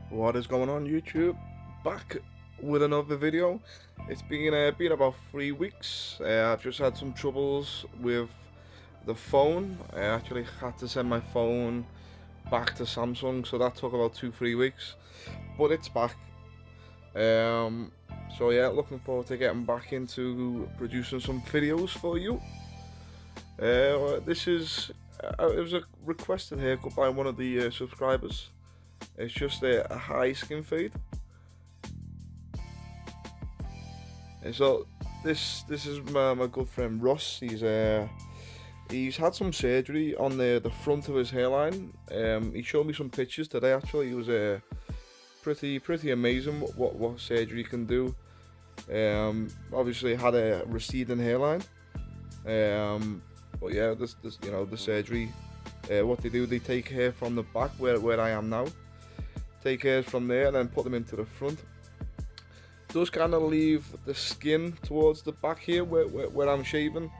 What is going on, YouTube? Back with another video. It's been about 3 weeks. I've just had some troubles with the phone. I actually had to send my phone back to Samsung, so that took about 2-3 weeks. But it's back. Um, so yeah, looking forward to getting back into producing some videos for you. This is it was a requested haircut by one of the subscribers. It's just a high skin fade. And so this is my good friend Ross. He's had some surgery on the front of his hairline. He showed me some pictures today. Actually, it was pretty amazing what surgery can do. Obviously had a receding hairline. But yeah, this the surgery. What they do, they take hair from the back where I am now. Take hairs from there and then put them into the front. Does kind of leave the skin towards the back here where I'm shaving.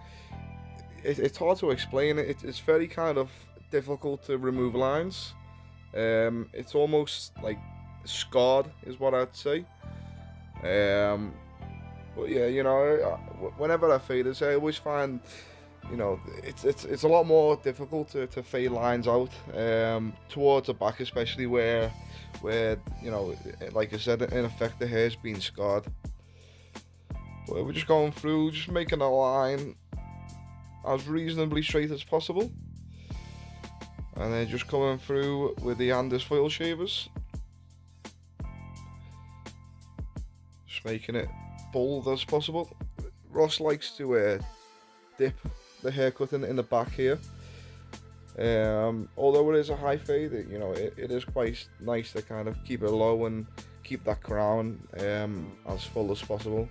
It's hard to explain. It's very kind of difficult to remove lines. It's almost like scarred is what I'd say. But yeah, whenever I fade this, I always find it's a lot more difficult to fade lines out towards the back, especially where like I said, in effect the hair's been scarred. But we're just going through, just making a line as reasonably straight as possible, and then just coming through with the Andes foil shavers, just making it bold as possible. Ross likes to dip the haircut in the back here. Although it is a high fade, it is quite nice to kind of keep it low and keep that crown as full as possible.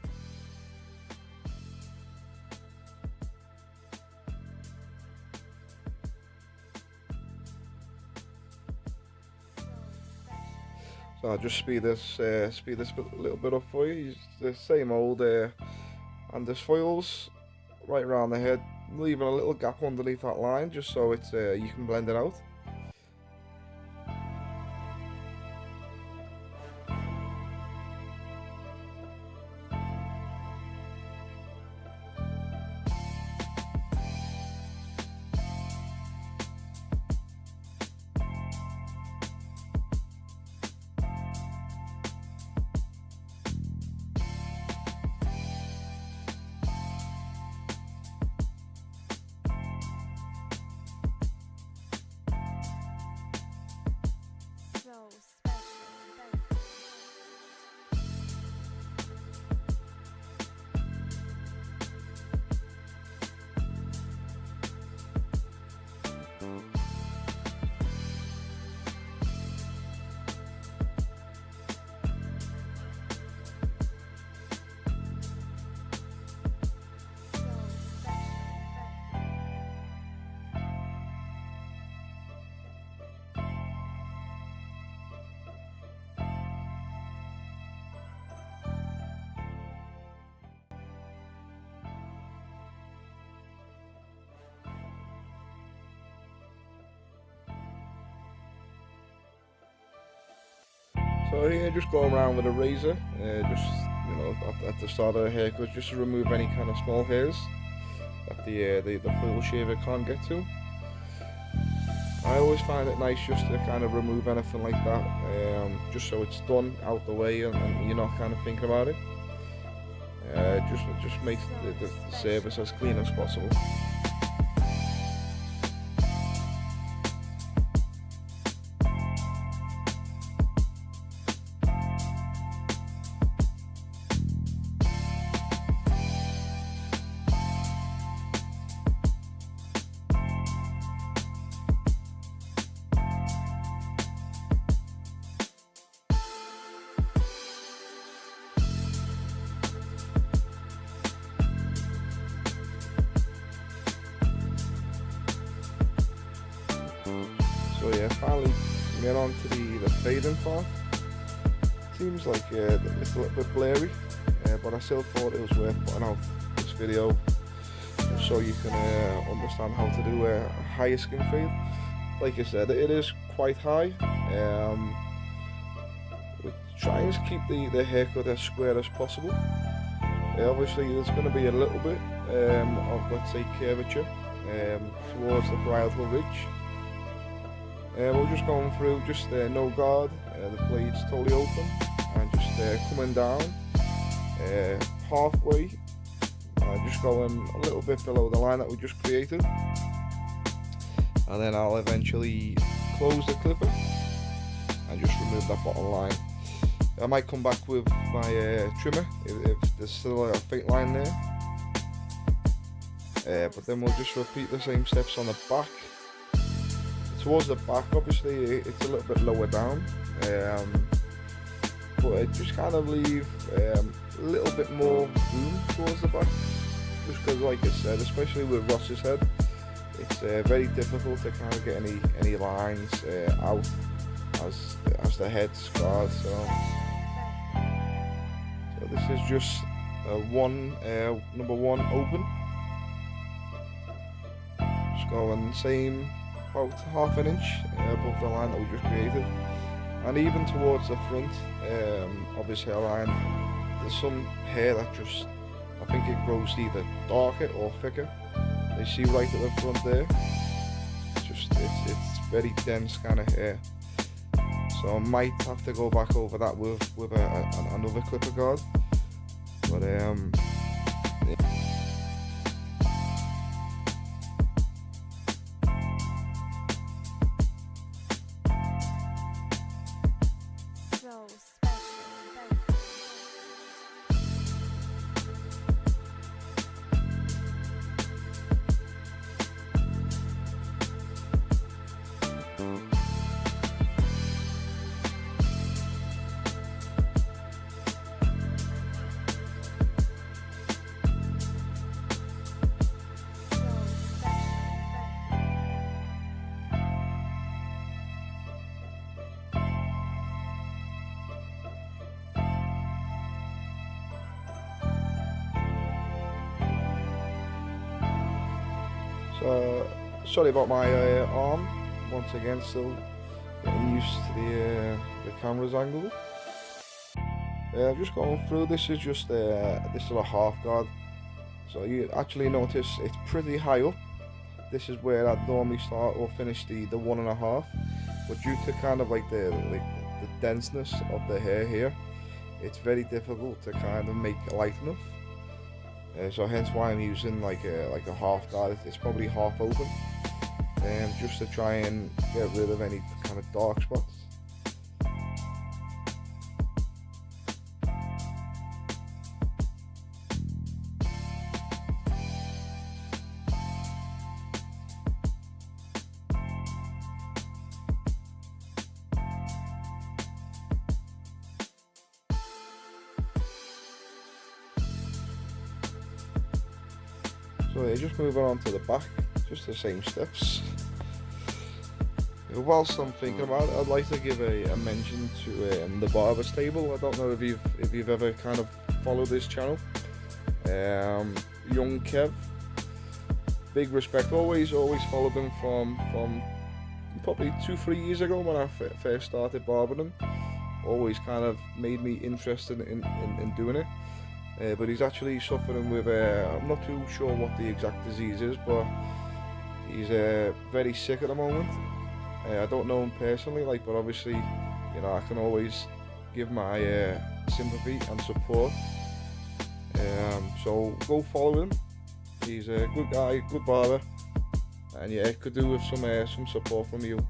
So I'll just speed this a little bit up for you. Use the same old Andes foils right around the head, leaving a little gap underneath that line just so it's you can blend it out. So here, just go around with a razor, just at the start of the haircut, just to remove any kind of small hairs that the foil shaver can't get to. I always find it nice just to kind of remove anything like that, just so it's done out the way and you're not kind of thinking about it. Just makes the service as clean as possible. So yeah, finally get on to the fading part. Seems like it's a little bit blurry, but I still thought it was worth putting out this video so you can understand how to do a higher skin fade. Like I said, it is quite high, try and keep the haircut as square as possible. Obviously there's going to be a little bit of, let's say, curvature towards the parietal ridge. We're just going through just no guard, the blade's totally open, and just coming down halfway, just going a little bit below the line that we just created, and then I'll eventually close the clipper and just remove that bottom line. I might come back with my trimmer if there's still a faint line there, but then we'll just repeat the same steps on the back. Towards the back, obviously it's a little bit lower down, but it just kind of leave a little bit more room towards the back, just because, like I said, especially with Ross's head, it's very difficult to kind of get any lines out as the head scars. So this is just number one open, just going same, about half an inch above the line that we just created, and even towards the front of his hairline, there's some hair that just, I think it grows either darker or thicker. You see right at the front there, it's very dense kind of hair, so I might have to go back over that with another clipper guard, but so sorry about my arm. Once again, still getting used to the camera's angle. Just going through. This is just this is a half guard. So you actually notice it's pretty high up. This is where I'd normally start or finish the 1.5. But due to kind of like the denseness of the hair here, it's very difficult to kind of make it light enough. So hence why I'm using like a half guard. It's probably half open, just to try and get rid of any kind of dark spots. So yeah, just moving on to the back, just the same steps. Whilst I'm thinking about it, I'd like to give a mention to the barber stable. I don't know if you've ever kind of followed this channel. Young Kev, big respect. Always followed him from probably 2-3 years ago when I first started barbering. Always kind of made me interested in doing it. But he's actually suffering with, I'm not too sure what the exact disease is, but he's very sick at the moment. I don't know him personally, but obviously, you know, I can always give my sympathy and support. So go follow him. He's a good guy, good barber, and yeah, it could do with some support from you.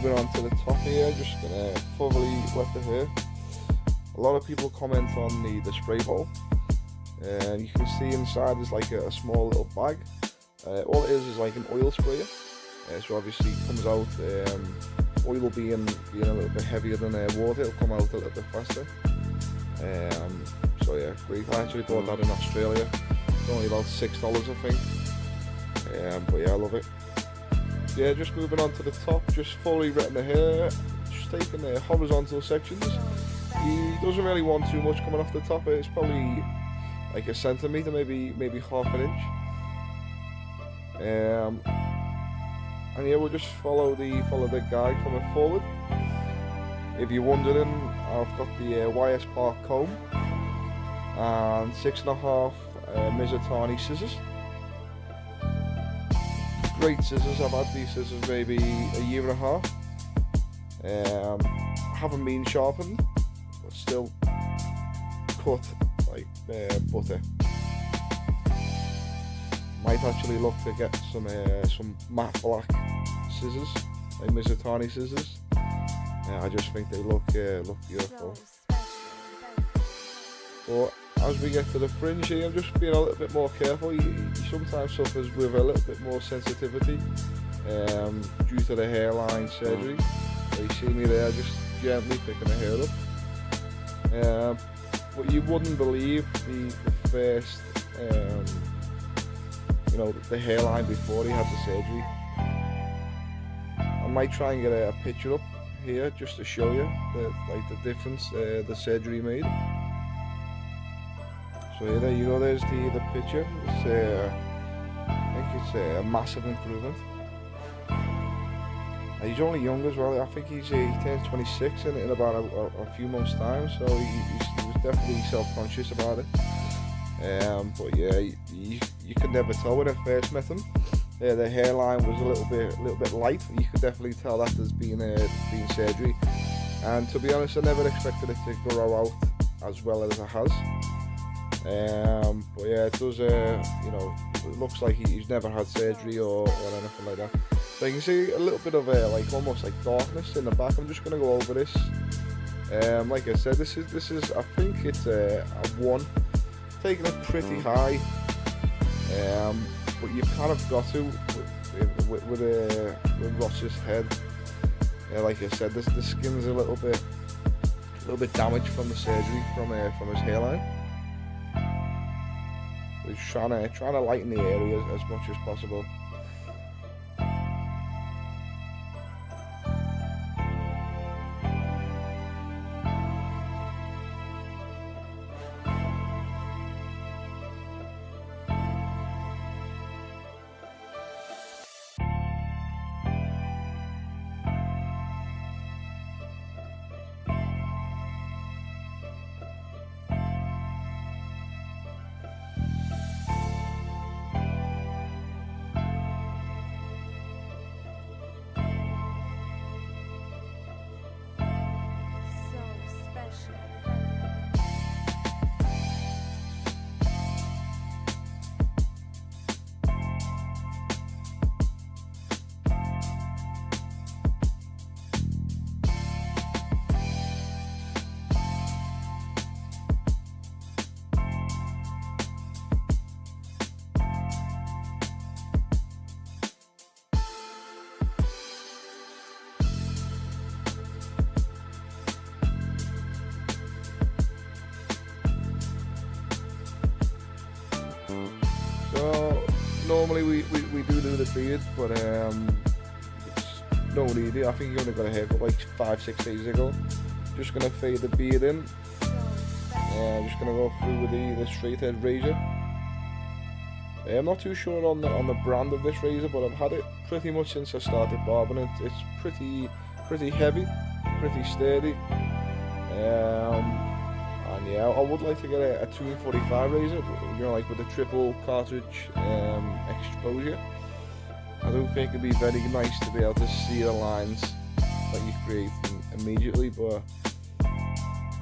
moving on to the top here, just gonna thoroughly wet the hair. A lot of people comment on the spray ball, and you can see inside is like a small little bag. All it is like an oil sprayer, so obviously it comes out, oil being a little bit heavier than water, it'll come out a little bit faster. So yeah, great. I actually bought that in Australia. It's only about $6 I think. But yeah, I love it. Yeah, just moving on to the top, just fully wetting the hair, just taking the horizontal sections. He doesn't really want too much coming off the top. It's probably like a centimetre, maybe half an inch. And yeah, we'll just follow the guide coming forward. If you're wondering, I've got the YS Park comb and 6.5 Mizutani scissors. Great scissors. I've had these scissors maybe a year and a half. Haven't been sharpened, but still cut like butter. Might actually look to get some matte black scissors, like Mizutani scissors. I just think they look beautiful. But as we get to the fringe here, I'm just being a little bit more careful. He sometimes suffers with a little bit more sensitivity due to the hairline surgery. So you see me there, just gently picking the hair up. But you wouldn't believe the first, the hairline before he had the surgery. I might try and get a picture up here just to show you the difference the surgery made. So yeah, there you go. There's the picture. It's I think it's a massive improvement. He's only young as well. I think he turns 26 in about a few months' time. So he was definitely self-conscious about it. But yeah, you could never tell when I first met him. The hairline was a little bit light. You could definitely tell that there's been surgery. And to be honest, I never expected it to grow out as well as it has. But yeah, it does. It looks like he's never had surgery or anything like that. So you can see a little bit of almost like darkness in the back. I'm just gonna go over this. Like I said, this is I think it's a 1. Taking it pretty high, but you've kind of got to with Ross's head. Like I said, the skin's a little bit damaged from the surgery from his hairline. He's trying to lighten the area as much as possible. So normally we do the beard, but it's no need. I think you only got a haircut like 5-6 days ago. Just gonna fade the beard in. I'm just gonna go through with the straight edge razor. I'm not too sure on the brand of this razor, but I've had it pretty much since I started barbing it. It's pretty heavy, pretty sturdy. And yeah, I would like to get a 245 razor, like with a triple cartridge exposure. I don't think it'd be very nice to be able to see the lines that you create immediately, but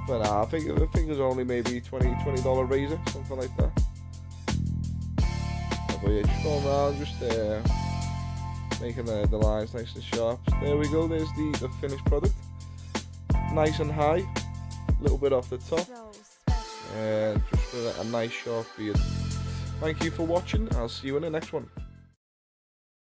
nah, I think it's only maybe $20 razor, something like that. But yeah, just going around, just making the lines nice and sharp. There we go, there's the finished product. Nice and high, a little bit off the top, and just with a nice sharp beard. Thank you for watching, I'll see you in the next one.